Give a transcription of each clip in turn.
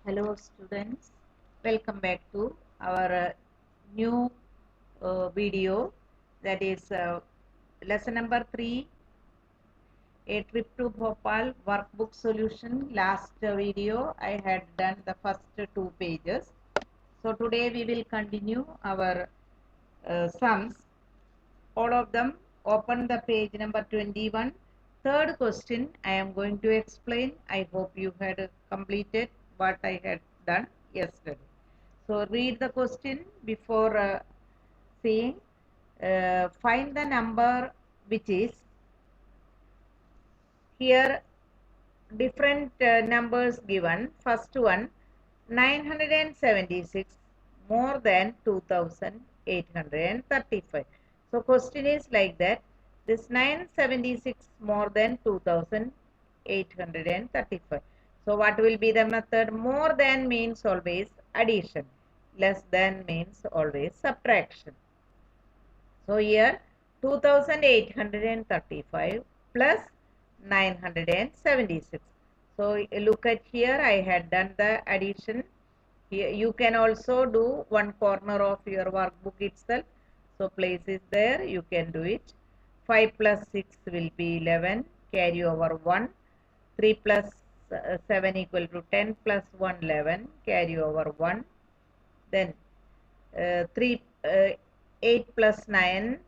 Hello students, welcome back to our new video, that is lesson number 3, a trip to Bhopal workbook solution. Last video I had done the first 2 pages. So today we will continue our sums. All of them, open the page number 21. Third question I am going to explain. I hope you had completed what I had done yesterday. So read the question before seeing. Find the number which is here. Different numbers given. First one, 976 more than 2835. So question is like that. This 976 more than 2835. So what will be the method? More than means always addition. Less than means always subtraction. So here 2835 plus 976. So look at here, I had done the addition. Here you can also do one corner of your workbook itself. So place is there, you can do it. 5 plus 6 will be 11, carry over 1. 3 plus 7 equal to 10 plus 1 11, carry over 1. Then 8 plus 9,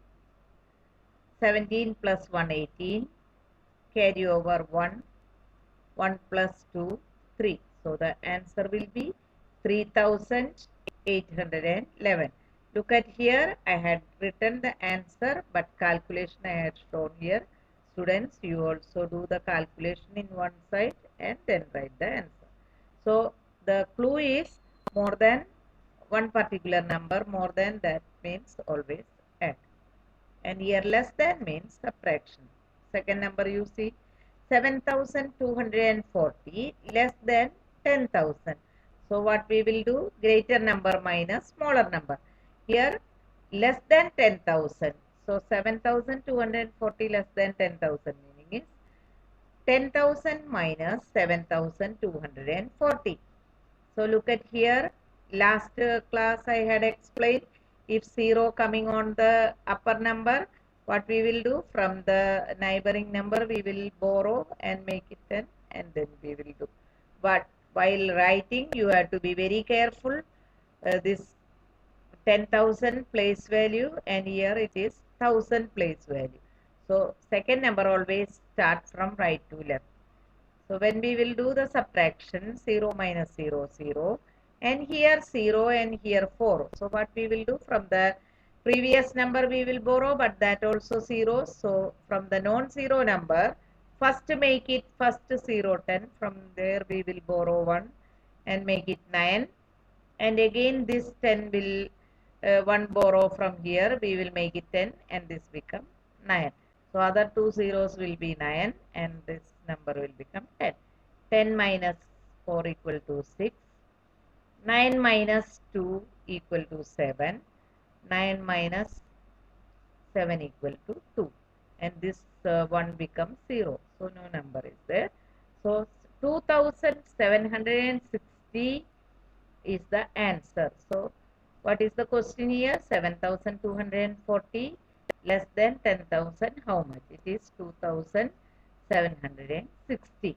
17 plus 1 18, carry over 1. 1 plus 2 3. So the answer will be 3811. Look at here, I had written the answer, but calculation I had shown here. Students, you also do the calculation in one side and then write the answer. So the clue is more than one particular number. More than that means always add, and here less than means subtraction. Second number you see, 7240 less than 10,000. So what we will do? Greater number minus smaller number. Here less than 10,000. So 7240 less than 10,000 meaning is 10,000 minus 7,240. So look at here. Last class I had explained, if 0 coming on the upper number, what we will do? From the neighboring number we will borrow and make it 10, and then we will do. But while writing you have to be very careful. This 10,000 place value, and here it is 1000 place value. So second number always start from right to left. So when we will do the subtraction, 0 minus 0, 0, and here 0 and here 4. So what we will do? From the previous number we will borrow, but that also 0. So from the non-zero number, first make it first 0, 10. From there we will borrow 1 and make it 9. And again this 10 will, 1 borrow from here, we will make it 10, and this become 9. So other two zeros will be 9 and this number will become 10. 10 minus 4 equal to 6. 9 minus 2 equal to 7. 9 minus 7 equal to 2. And this 1 becomes 0. So no number is there. So 2760 is the answer. So what is the question here? 7240 less than 10,000, how much? It is 2760.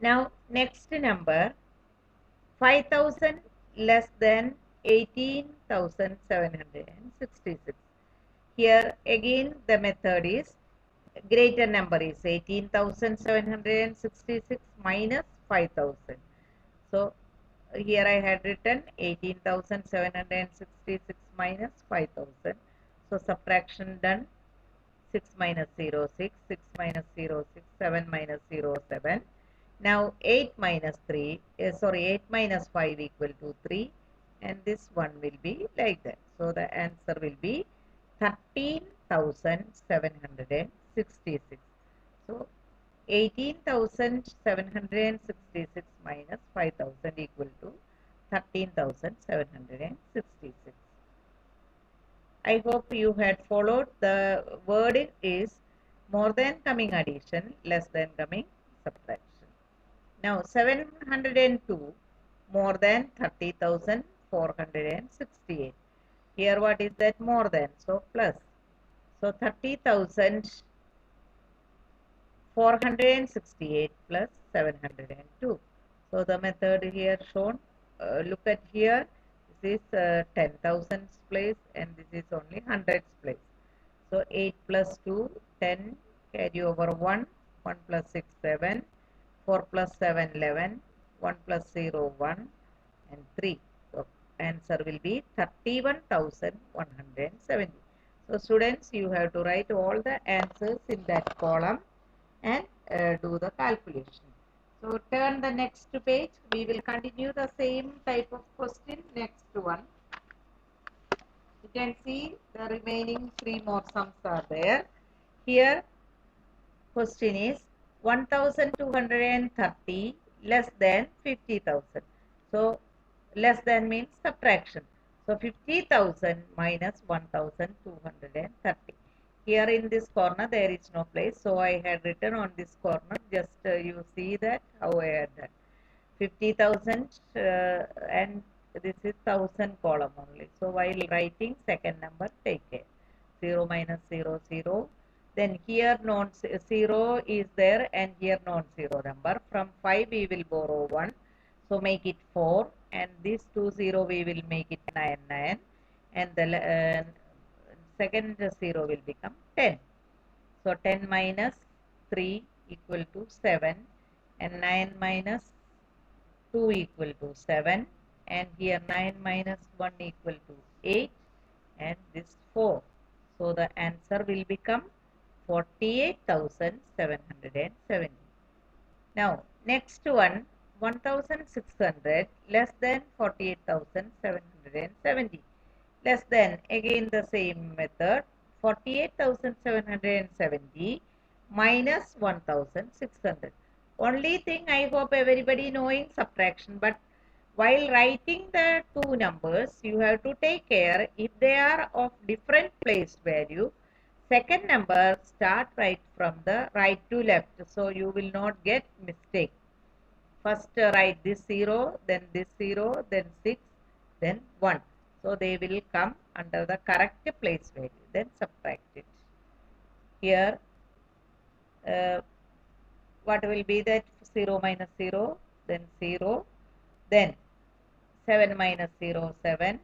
Now next number, 5,000 less than 18,766. Here again the method is, greater number is 18,766 minus 5,000. So here I had written 18,766 minus 5,000. So subtraction done. 6 minus 0, 6, 6 minus 0, 6, 7 minus 0, 7. Now 8 minus 3, 8 minus 5 equal to 3, and this one will be like that. So the answer will be 13,766. So 18,766 minus 5,000 equal to 13,766. I hope you had followed. The word is more than coming addition, less than coming subtraction. Now 702 more than 30,468. Here what is that more than? So plus. So 30,468 plus 702. So the method here shown, look at here, this is 10,000's place and this is only 100's place. So 8 plus 2, 10, carry over 1, 1 plus 6, 7, 4 plus 7, 11, 1 plus 0, 1 and 3. So answer will be 31,170. So students, you have to write all the answers in that column and do the calculation. So turn the next page. We will continue the same type of question. Next one. You can see the remaining 3 more sums are there. Here question is 1230 less than 50,000. So less than means subtraction. So 50,000 minus 1230. Here in this corner there is no place. So I had written on this corner. Just you see that how I had done. 50,000 and this is 1000 column only. So while writing second number, take care. 0 minus 0, 0. Then here non-zero is there and here non-zero number. From 5 we will borrow 1. So make it 4 and this 2 0 we will make it 9 9 and the second 0 will become 10. So 10 minus 3 equal to 7 and 9 minus 2 equal to 7 and here 9 minus 1 equal to 8 and this 4. So the answer will become 48,770. Now next one, 1,600 less than 48,770. Less than, again the same method, 48,770 minus 1,600. Only thing I hope everybody knowing subtraction, but while writing the two numbers, you have to take care if they are of different place value. Second number start right from the right to left, so you will not get mistake. First write this 0, then this 0, then 6, then 1. So they will come under the correct place value, then subtract it. Here what will be that 0 minus 0, then 0, then 7 minus 0, 7,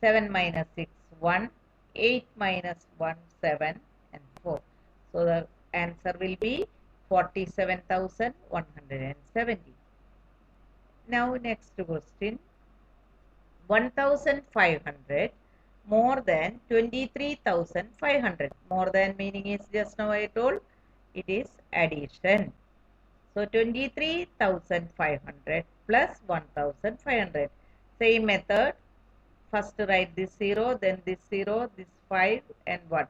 7 minus 6, 1, 8 minus 1, 7 and 4. So the answer will be 47,170. Now next question, 1,500 more than 23,500. More than meaning is just now I told, it is addition. So 23,500 plus 1,500. Same method. First write this 0, then this 0, this 5 and 1.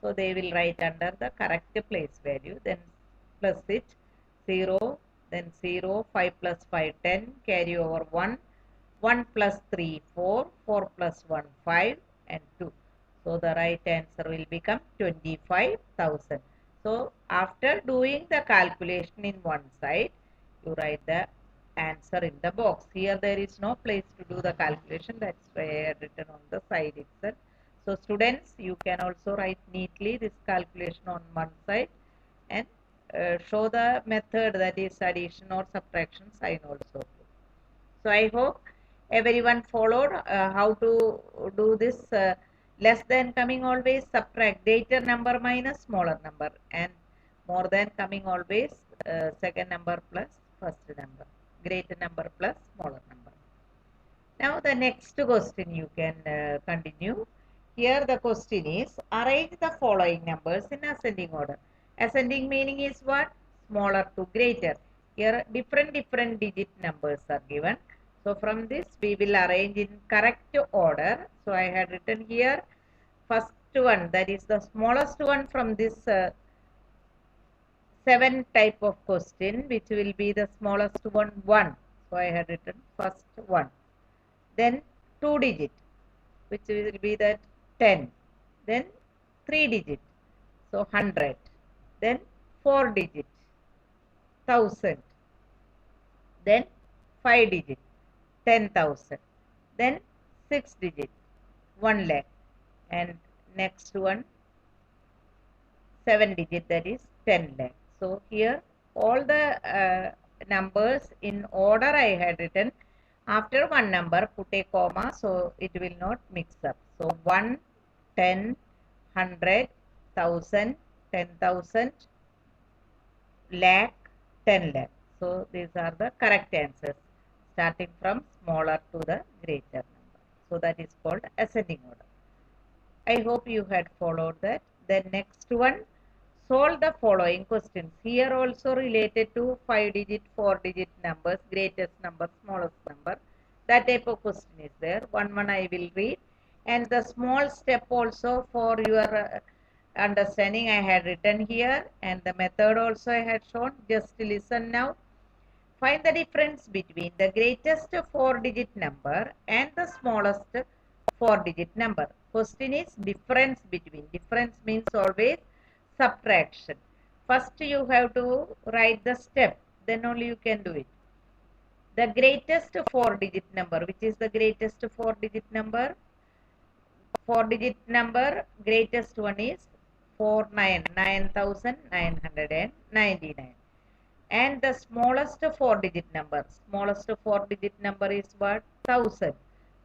So they will write under the correct place value. Then plus it 0, then 0, 5 plus 5, 10, carry over 1, 1 plus 3, 4, 4 plus 1, 5 and 2. So the right answer will become 25,000. So after doing the calculation in one side, you write the answer in the box. Here there is no place to do the calculation. That's why I had written on the side itself. So students, you can also write neatly this calculation on one side and show the method, that is addition or subtraction sign also. So I hope everyone followed how to do this. Less than coming always subtract greater number minus smaller number, and more than coming always second number plus first number, greater number plus smaller number. Now the next question you can continue. Here the question is, arrange the following numbers in ascending order. Ascending meaning is what? Smaller to greater. Here different digit numbers are given. So from this we will arrange in correct order. So I had written here first one, that is the smallest one from this 7 type of question, which will be the smallest one 1. So I had written first 1. Then 2 digit, which will be that 10. Then 3 digit, so 100. Then 4 digit, 1000. then 5 digit 10,000, then 6 digit 1 lakh, and next one 7 digit, that is 10 lakh. So here all the numbers in order I had written. After one number put a comma so it will not mix up. So 1, 10, 100, 1000, 10,000, lakh, 10 lakh. So these are the correct answers starting from smaller to the greater number. So that is called ascending order. I hope you had followed that. Then next one, solve the following questions. Here also related to 5 digit, 4 digit numbers, greatest number, smallest number. That type of question is there. One I will read. And the small step also for your understanding I had written here. And the method also I had shown. Just listen now. Find the difference between the greatest 4 digit number and the smallest 4 digit number. Question is difference between. Difference means always subtraction. First you have to write the step, then only you can do it. The greatest 4 digit number, which is the greatest 4 digit number? 4 digit number, greatest one is 9,999. And the smallest 4 digit number, smallest 4 digit number is what? 1000.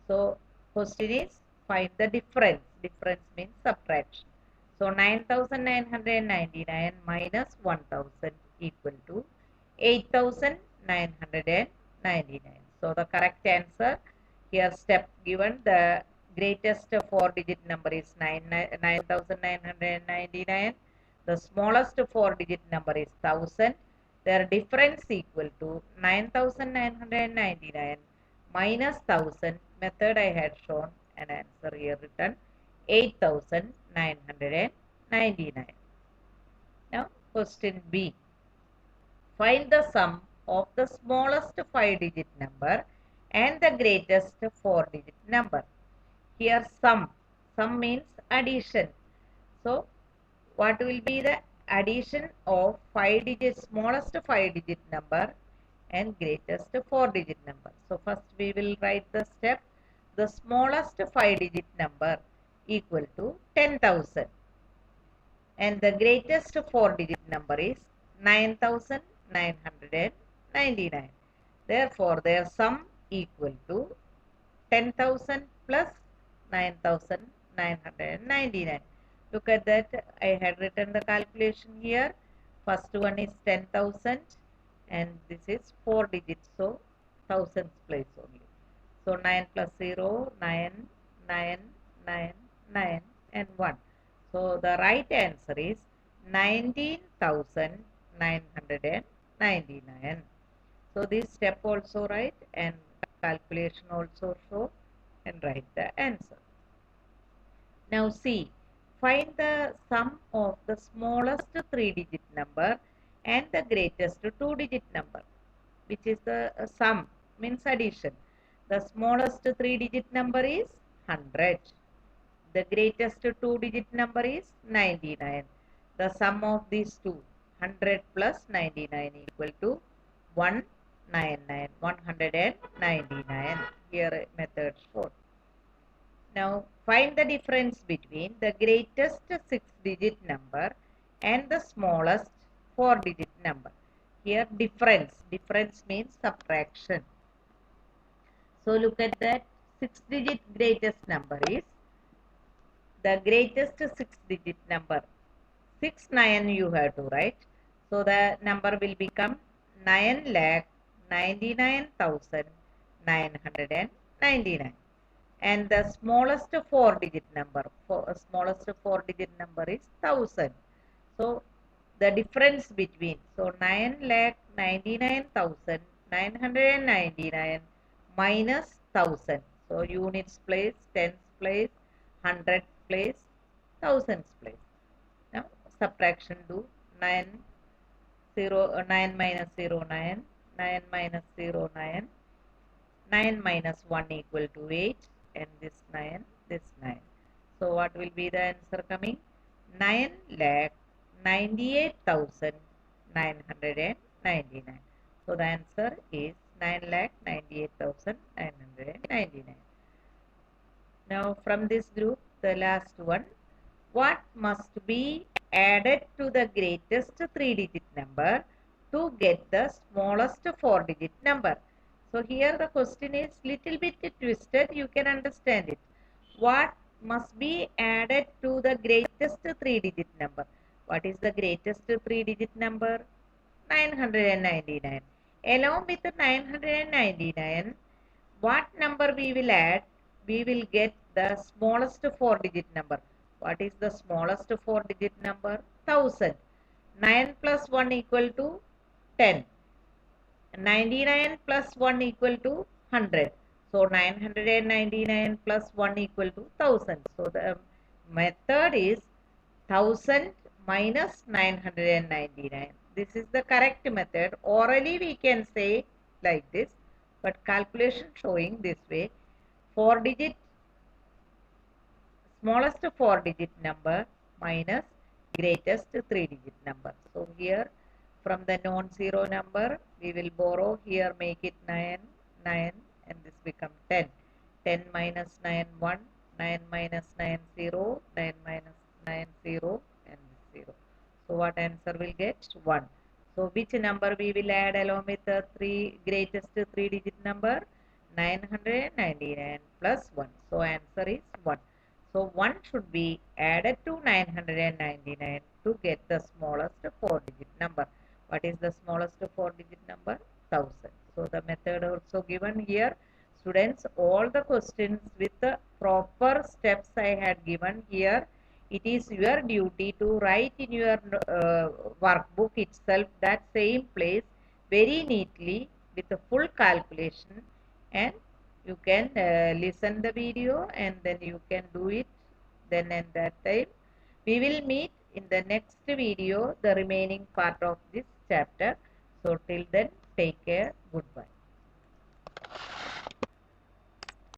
So question is find the difference. Difference means subtraction. So 9,999 minus 1000 equal to 8,999. So the correct answer here, step given, the greatest 4 digit number is 9,999. The smallest 4 digit number is 1000. Their difference equal to 9,999 minus 1000. Method I had shown, an answer here written 8,999. Now question B. Find the sum of the smallest 5 digit number and the greatest 4 digit number. Here sum means addition. So what will be the addition of 5 digit, smallest 5 digit number and greatest 4 digit number? So first we will write the step. The smallest 5 digit number equal to 10,000 and the greatest 4 digit number is 9,999. Therefore their sum equal to 10,000 plus 9,999. Look at that. I had written the calculation here. First one is 10,000 and this is 4 digits, so thousands place only. So 9 plus 0, 9, 9, 9, 9 and 1. So the right answer is 19,999. So this step also write and calculation also show and write the answer. Now see, find the sum of the smallest 3 digit number and the greatest 2 digit number, which is the sum means addition. The smallest 3 digit number is 100. The greatest 2 digit number is 99. The sum of these two, 100 plus 99 equal to 199. 199. Here method shown. Now find the difference between the greatest 6 digit number and the smallest 4 digit number. Here difference. Difference means subtraction. So look at that. 6 digit greatest number is the greatest 6 digit number. 69 you have to write. So the number will become 9,99,999. And the smallest 4 digit number, smallest 4 digit number is 1000. So the difference between, so 9,99,999 minus 1000. So units place, tens place, hundreds place, thousands place. Now subtraction do. 9 minus 0, 9, 9 minus 0, 9, 9 minus 1 equal to 8 and this 9, this 9. So what will be the answer coming? 9,98,999. So the answer is 9,98,999. Now from this group, the last one, what must be added to the greatest 3-digit number to get the smallest 4-digit number? So here the question is little bit twisted, you can understand it. What must be added to the greatest 3-digit number? What is the greatest 3-digit number? 999. Along with the 999, what number we will add? We will get the smallest 4-digit number. What is the smallest 4-digit number? 1000. 9 plus 1 equal to 10. 99 plus 1 equal to 100. So 999 plus 1 equal to 1000. So the method is 1000 minus 999. This is the correct method. Orally we can say like this, but calculation showing this way. 4-digit, smallest 4-digit number minus greatest 3-digit number. So here from the non-zero number, we will borrow here, make it 9, 9, and this become 10. 10 minus 9, 1, 9 minus 9, 0, 9 minus 9, 0, and 0. So what answer will get? 1. So which number we will add along with the greatest 3-digit number? 999 plus 1. So answer is 1. So 1 should be added to 999 to get the smallest 4-digit number. What is the smallest 4-digit number? 1000. So the method also given here. Students, all the questions with the proper steps I had given here. It is your duty to write in your workbook itself that same place very neatly with the full calculation, and you can listen the video and then you can do it then and that time. We will meet in the next video the remaining part of this chapter. So till then, take care. Goodbye.